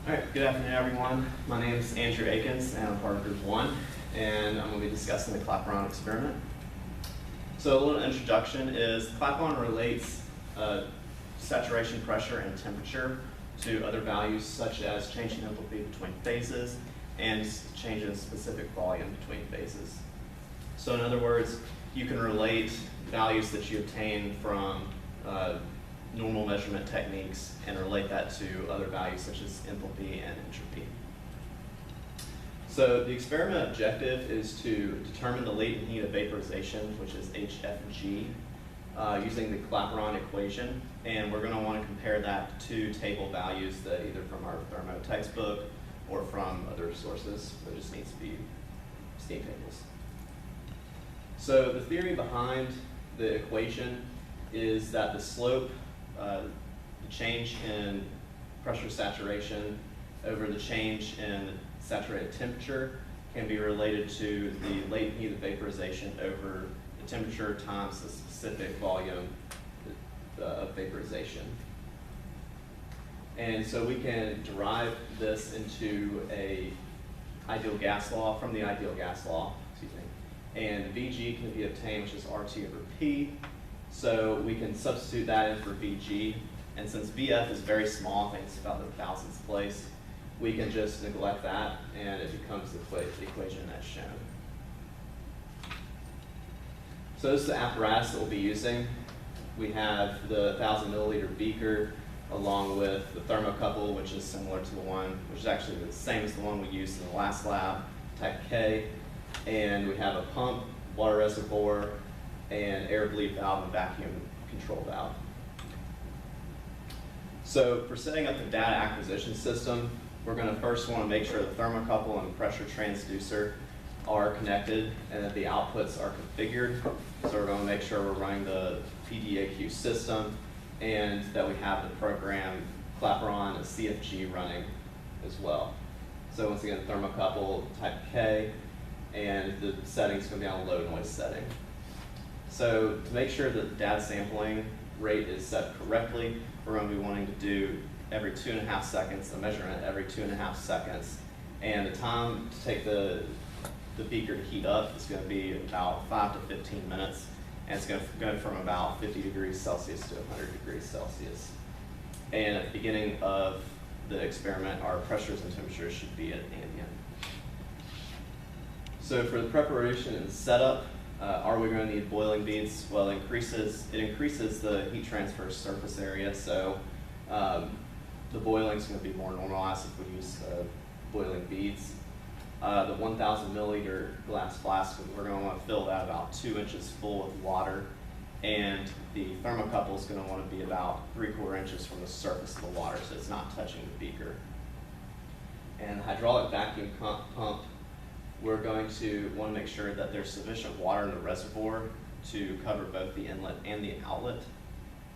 All right, good afternoon, everyone. My name is Andrew Akins, and I'm part of Group 1, and I'm going to be discussing the Clapeyron experiment. So a little introduction is Clapeyron relates saturation pressure and temperature to other values such as change in enthalpy between phases and change in specific volume between phases. So in other words, you can relate values that you obtain from normal measurement techniques and relate that to other values such as enthalpy and entropy. So the experiment objective is to determine the latent heat of vaporization, which is HFG, using the Clapeyron equation, and we're going to want to compare that to table values that either from our thermo textbook or from other sources. There just needs to be steam tables. So the theory behind the equation is that the slope, the change in pressure saturation over the change in saturated temperature can be related to the latent heat of vaporization over the temperature times the specific volume of vaporization. And so we can derive this into a ideal gas law from the ideal gas law, and VG can be obtained, which is RT over P. So we can substitute that in for VG, and since VF is very small, I think it's about the thousandth place, we can just neglect that, and it becomes the equation that's shown. So this is the apparatus that we'll be using. We have the 1,000 milliliter beaker along with the thermocouple, which is similar to the one, which is actually the same as the one we used in the last lab, type K. And we have a pump, water reservoir, and air bleed valve and vacuum control valve. So for setting up the data acquisition system, we're going to first want to make sure the thermocouple and the pressure transducer are connected and that the outputs are configured. So we're going to make sure we're running the PDAQ system and that we have the program Clapeyron and CFG running as well. So once again, thermocouple type K, and the setting is going to be on a low noise setting. So to make sure that the data sampling rate is set correctly, we're going to be wanting to do every 2.5 seconds, a measurement every 2.5 seconds. And the time to take the beaker to heat up is going to be about 5 to 15 minutes. And it's going to go from about 50 degrees Celsius to 100 degrees Celsius. And at the beginning of the experiment, our pressures and temperatures should be at ambient. So for the preparation and setup, are we going to need boiling beads? Well, it increases the heat transfer surface area, so the boiling is going to be more normalized if we use boiling beads. The 1,000 milliliter glass flask, we're going to want to fill that about 2 inches full with water, and the thermocouple is going to want to be about 3/4 inches from the surface of the water, so it's not touching the beaker. And the hydraulic vacuum pump, we're going to want to make sure that there's sufficient water in the reservoir to cover both the inlet and the outlet.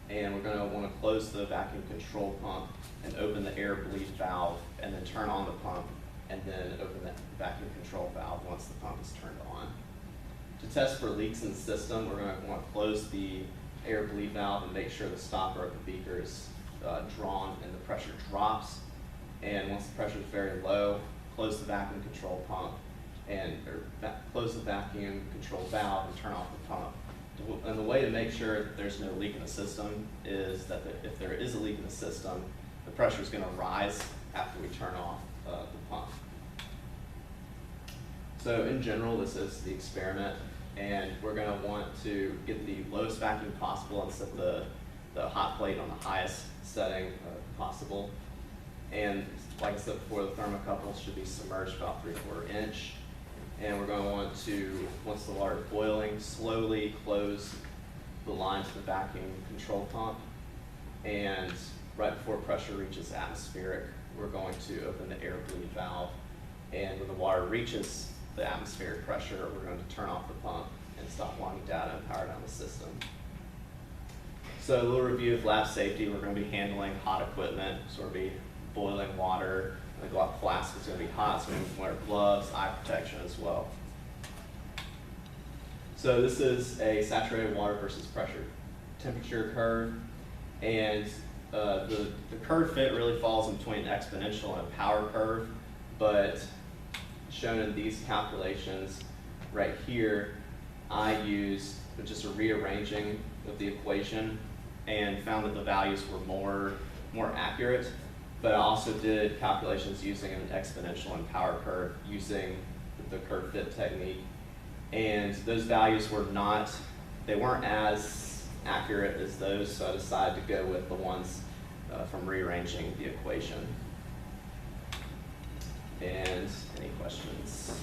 And we're going to want to close the vacuum control pump and open the air bleed valve and then turn on the pump and then open the vacuum control valve once the pump is turned on. To test for leaks in the system, we're going to want to close the air bleed valve and make sure the stopper of the beaker is drawn and the pressure drops. And once the pressure is very low, close the vacuum control pump close the vacuum control valve and turn off the pump. And the way to make sure that there's no leak in the system is that if there is a leak in the system, the pressure is going to rise after we turn off the pump. So in general, this is the experiment, and we're going to want to get the lowest vacuum possible and set the hot plate on the highest setting possible. And like I said before, the thermocouple should be submerged about 3/4 inch. And we're going to want to, once the water is boiling, slowly close the line to the vacuum control pump. And right before pressure reaches atmospheric, we're going to open the air bleed valve. And when the water reaches the atmospheric pressure, we're going to turn off the pump and stop logging data and power down the system. So a little review of lab safety. We're going to be handling hot equipment, so we'll be boiling water. The flask is going to be hot, so we can wear gloves, eye protection as well. So this is a saturated water versus pressure temperature curve, and the curve fit really falls in between an exponential and a power curve, but shown in these calculations right here, I used just a rearranging of the equation and found that the values were more accurate, but I also did calculations using an exponential and power curve using the curve fit technique, and those values they weren't as accurate as those, so I decided to go with the ones from rearranging the equation. And any questions?